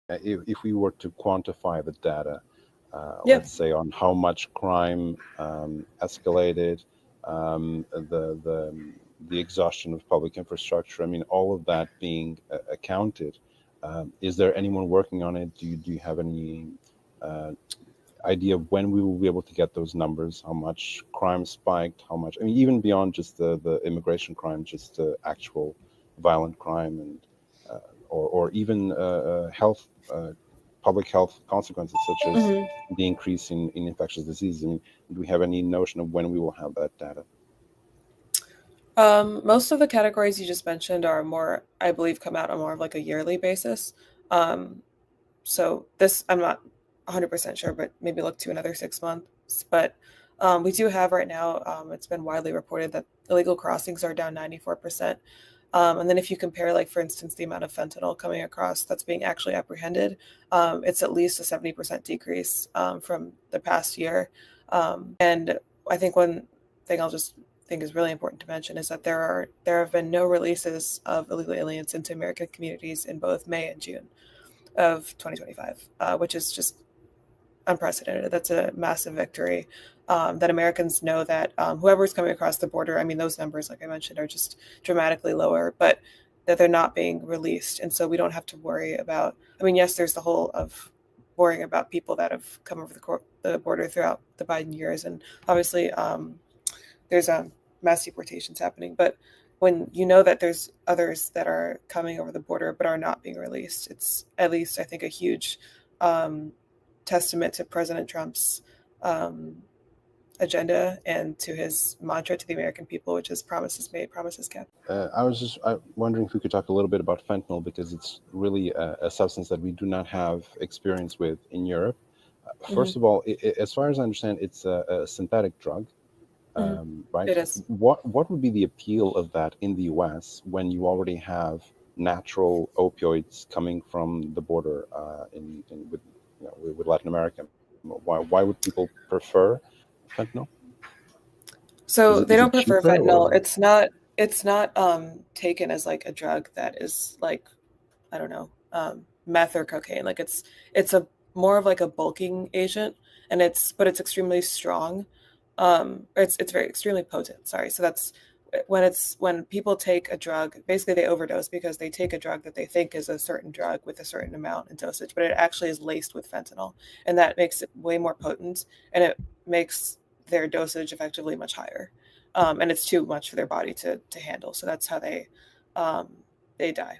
if we were to quantify the data, Yeah. let's say on how much crime escalated, the exhaustion of public infrastructure. I mean, all of that being accounted. Is there anyone working on it? Do you have any idea of when we will be able to get those numbers? How much crime spiked? How much? I mean, even beyond just the immigration crime, just actual violent crime, and or even health. Public health consequences, such as Mhm. the increase in infectious diseases. I mean, do we have any notion of when we will have that data? Most of the categories you just mentioned are more, I believe, come out on more of like a yearly basis. Um, so this, I'm not 100% sure, but maybe look to another 6 months. But we do have right now, it's been widely reported that illegal crossings are down 94%. And then if you compare, like, for instance, the amount of fentanyl coming across that's being actually apprehended, it's at least a 70% decrease from the past year. And I think one thing I'll just think is really important to mention is that there have been no releases of illegal aliens into American communities in both May and June of 2025, which is just unprecedented. That's a massive victory. That Americans know that whoever's coming across the border, I mean, those numbers, like I mentioned, are just dramatically lower, but that they're not being released. And so we don't have to worry about, I mean, yes, there's the whole of worrying about people that have come over the border throughout the Biden years. And obviously there's mass deportations happening. But when you know that there's others that are coming over the border but are not being released, it's at least, I think, a huge testament to President Trump's agenda and to his mantra to the American people, which is promises made, promises kept. I was just wondering if we could talk a little bit about fentanyl, because it's really a substance that we do not have experience with in Europe. First Mm-hmm. of all, as far as I understand, it's a synthetic drug, Mm-hmm. right? It is. What would be the appeal of that in the U.S. when you already have natural opioids coming from the border with, with Latin America? Why would people prefer fentanyl? So they Is don't it prefer cheaper, fentanyl. or It's not taken as like a drug that is like, I don't know, meth or cocaine. Like it's a more of like a bulking agent, and it's extremely strong. It's very extremely potent. Sorry. So that's when people take a drug, basically they overdose because they take a drug that they think is a certain drug with a certain amount in dosage, but it actually is laced with fentanyl, and that makes it way more potent, and it makes their dosage effectively much higher, and it's too much for their body to handle. So that's how they die.